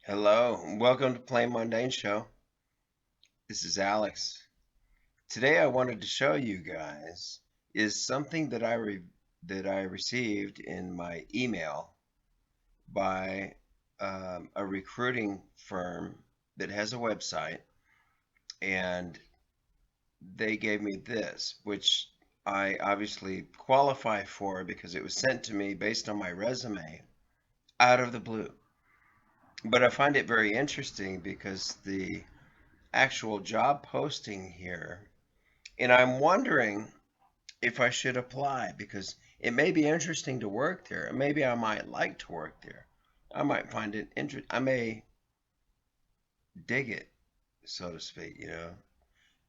Hello, and welcome to Plain Mundane Show. This is Alex. Today I wanted to show you guys is something that I received in my email by a recruiting firm that has a website, and they gave me this, which I obviously qualify for because it was sent to me based on my resume out of the blue. But I find it very interesting because the actual job posting here, and I'm wondering if I should apply because it may be interesting to work there. Maybe I might like to work there. I might find it interesting. I may dig it, so to speak.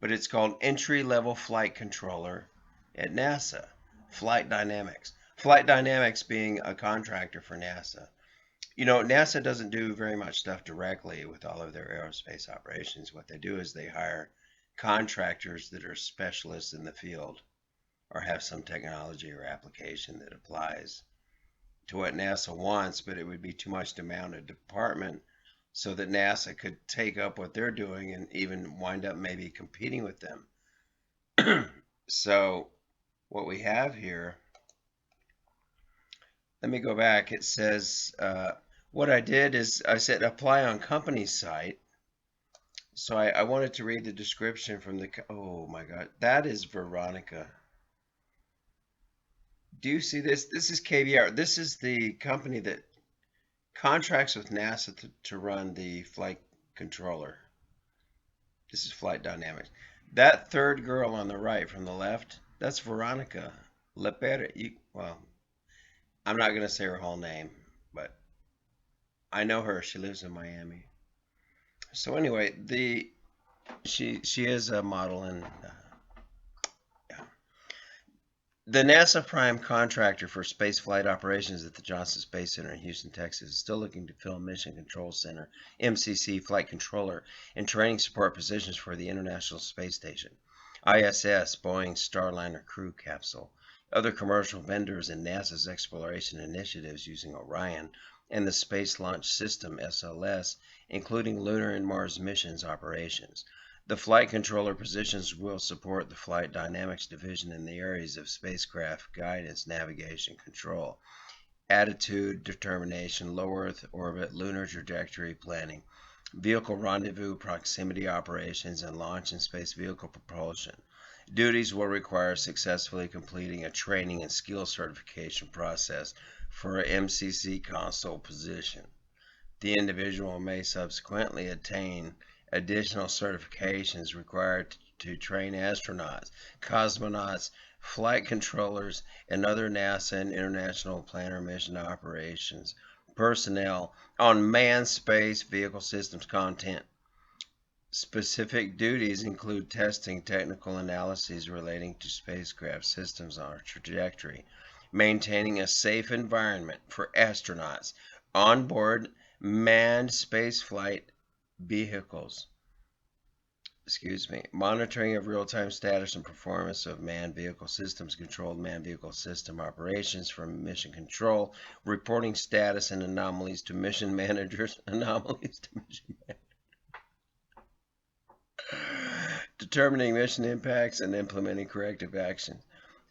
But it's called entry level flight controller at NASA, Flight Dynamics. Flight Dynamics being a contractor for NASA. NASA doesn't do very much stuff directly with all of their aerospace operations. What they do is they hire contractors that are specialists in the field or have some technology or application that applies to what NASA wants, but it would be too much to mount a department so that NASA could take up what they're doing and even wind up maybe competing with them. So, what we have here, let me go back. It says, what I did is I said apply on company site. So I wanted to read the description from oh my God, that is Veronica. Do you see this? This is KBR. This is the company that contracts with NASA to run the flight controller. This is Flight Dynamics. That third girl on the right from the left, that's Veronica Lepere. Well, I'm not going to say her whole name, but I know her. She lives in Miami. So anyway, she is a model and yeah. The NASA prime contractor for space flight operations at the Johnson Space Center in Houston, Texas, is still looking to fill Mission Control Center (MCC) flight controller and training support positions for the International Space Station, ISS, Boeing Starliner crew capsule, other commercial vendors, and NASA's exploration initiatives using Orion and the Space Launch System (SLS), including lunar and Mars missions operations. The flight controller positions will support the flight dynamics division in the areas of spacecraft guidance, navigation, control, attitude determination, low Earth orbit, lunar trajectory planning, vehicle rendezvous, proximity operations, and launch and space vehicle propulsion. Duties will require successfully completing a training and skill certification process for an MCC console position. The individual may subsequently attain additional certifications required to train astronauts, cosmonauts, flight controllers, and other NASA and international planner mission operations personnel on manned space vehicle systems content. Specific duties include testing technical analyses relating to spacecraft systems on a trajectory, maintaining a safe environment for astronauts on board manned spaceflight vehicles. Monitoring of real-time status and performance of manned vehicle systems, controlled manned vehicle system operations from mission control, reporting status and anomalies to mission managers, determining mission impacts and implementing corrective actions,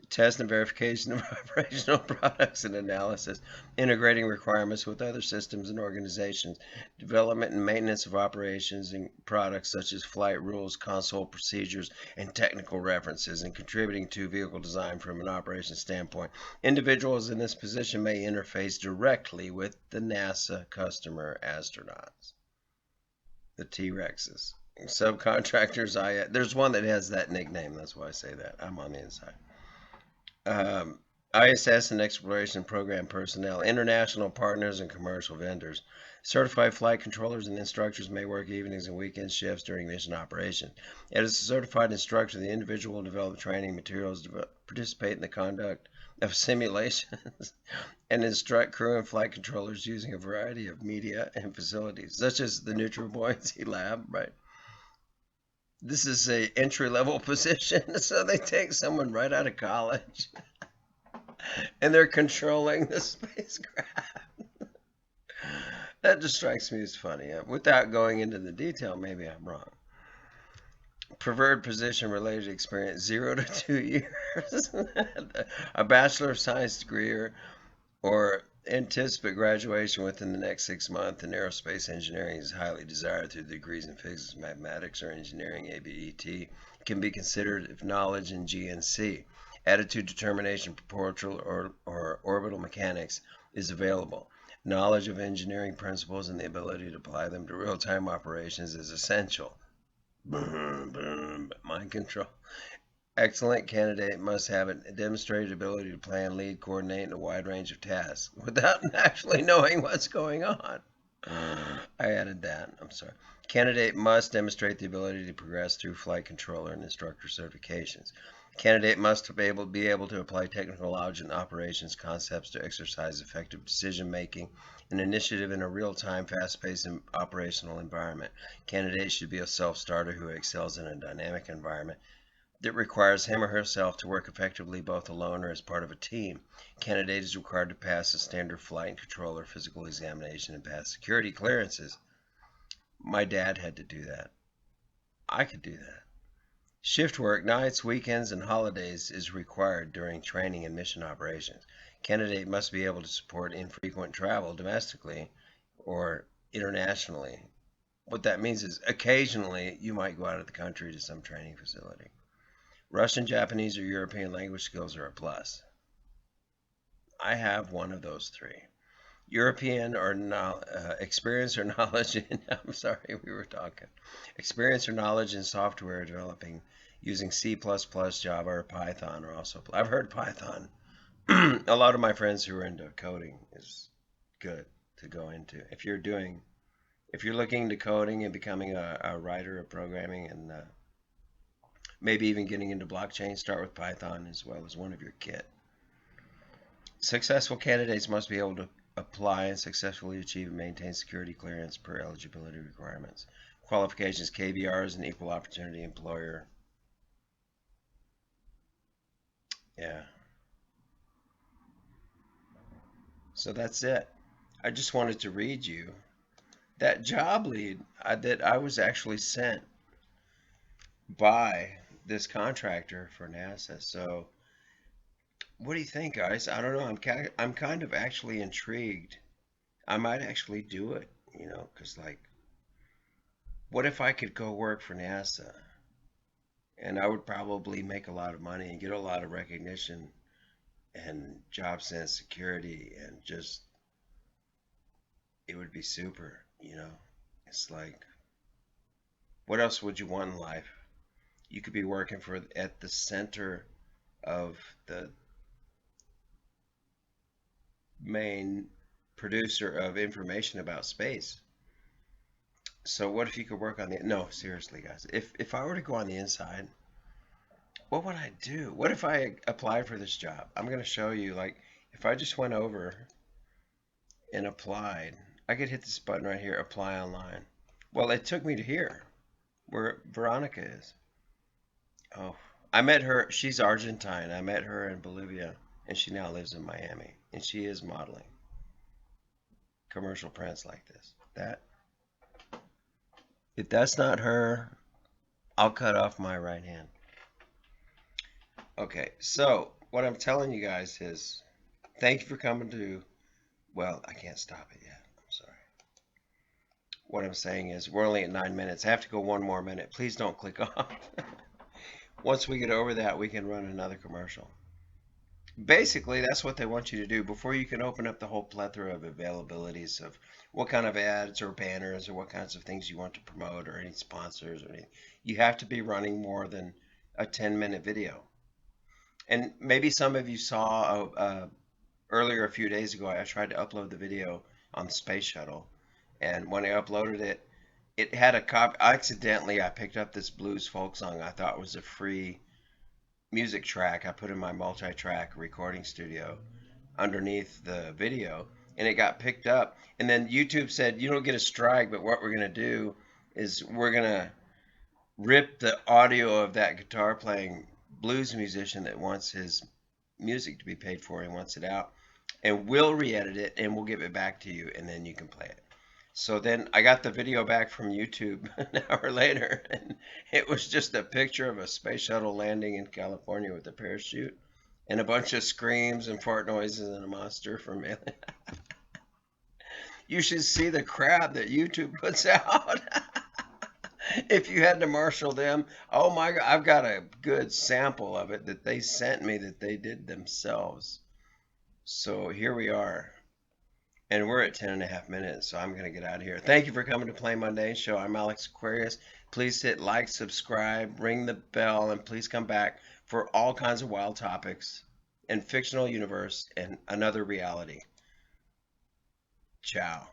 test and verification of operational products and analysis, integrating requirements with other systems and organizations, development and maintenance of operations and products such as flight rules, console procedures, and technical references, and contributing to vehicle design from an operations standpoint. Individuals in this position may interface directly with the NASA customer astronauts, the T-Rexes. Subcontractors, there's one that has that nickname. That's why I say that. I'm on the inside. ISS and exploration program personnel, international partners, and commercial vendors. Certified flight controllers and instructors may work evenings and weekend shifts during mission operations. As a certified instructor, the individual will develop training materials, participate in the conduct of simulations, and instruct crew and flight controllers using a variety of media and facilities, such as the Neutral Buoyancy Lab, right? This is a entry-level position, so they take someone right out of college and they're controlling the spacecraft. That just strikes me as funny. Without going into the detail, maybe I'm wrong. Preferred position related experience 0 to 2 years. A Bachelor of Science degree or anticipate graduation within the next 6 months in aerospace engineering is highly desired through degrees in physics, mathematics, or engineering ABET. Can be considered if knowledge in GNC, attitude, determination, proportional, or orbital mechanics is available. Knowledge of engineering principles and the ability to apply them to real-time operations is essential. Boom, boom, mind control. Excellent candidate must have a demonstrated ability to plan, lead, coordinate in a wide range of tasks without actually knowing what's going on. I added that. I'm sorry. Candidate must demonstrate the ability to progress through flight controller and instructor certifications. Candidate must be able to apply technical knowledge and operations concepts to exercise effective decision making and initiative in a real-time, fast-paced and operational environment. Candidate should be a self-starter who excels in a dynamic environment that requires him or herself to work effectively both alone or as part of a team. Candidate is required to pass a standard flight and controller physical examination and pass security clearances. My dad had to do that. I could do that. Shift work, nights, weekends, and holidays is required during training and mission operations. Candidate must be able to support infrequent travel domestically or internationally. What that means is occasionally you might go out of the country to some training facility. Russian, Japanese, or European language skills are a plus. I have one of those three. European or experience or knowledge in, I'm sorry, we were talking. Experience or knowledge in software developing using C++, Java, or Python are also. I've heard Python. A lot of my friends who are into coding is good to go into. If you're looking into coding and becoming a writer of programming and maybe even getting into blockchain, start with Python as well as one of your kit. Successful candidates must be able to apply and successfully achieve and maintain security clearance per eligibility requirements. Qualifications: KBR is an equal opportunity employer. Yeah. So that's it. I just wanted to read you that job lead that I was actually sent by this contractor for NASA. So what do you think, guys? I don't know. I'm kind of actually intrigued. I might actually do it, because like, what if I could go work for NASA? And I would probably make a lot of money and get a lot of recognition and job sense security and just it would be super. It's like, what else would you want in life? You could be working for at the center of the main producer of information about space. So what if you could work on the no, seriously guys. If I were to go on the inside, what would I do? What if I applied for this job? I'm going to show you, like, if I just went over and applied, I could hit this button right here, apply online. Well, it took me to here where Veronica is. Oh, I met her. She's Argentine. I met her in Bolivia and she now lives in Miami and she is modeling commercial prints like this. That if that's not her, I'll cut off my right hand. Okay, so what I'm telling you guys is thank you for coming to, well, I can't stop it yet. I'm sorry. What I'm saying is we're only at 9 minutes. I have to go one more minute. Please don't click off. Once we get over that, we can run another commercial. Basically, that's what they want you to do before you can open up the whole plethora of availabilities of what kind of ads or banners or what kinds of things you want to promote or any sponsors or anything. You have to be running more than a 10-minute video. And maybe some of you saw earlier a few days ago, I tried to upload the video on the space shuttle. And when I uploaded it, it had a copy. Accidentally, I picked up this blues folk song I thought was a free music track I put in my multi-track recording studio underneath the video, and it got picked up. And then YouTube said, you don't get a strike, but what we're going to do is we're going to rip the audio of that guitar playing blues musician that wants his music to be paid for and wants it out, and we'll re-edit it and we'll give it back to you and then you can play it. So then I got the video back from YouTube an hour later, and it was just a picture of a space shuttle landing in California with a parachute and a bunch of screams and fart noises and a monster from Alien. You should see the crap that YouTube puts out. If you had to marshal them, oh my God, I've got a good sample of it that they sent me that they did themselves. So here we are. And we're at 10 and a half minutes, so I'm going to get out of here. Thank you for coming to Play Monday Show. I'm Alex Aquarius. Please hit like, subscribe, ring the bell, and please come back for all kinds of wild topics and fictional universe and another reality. Ciao.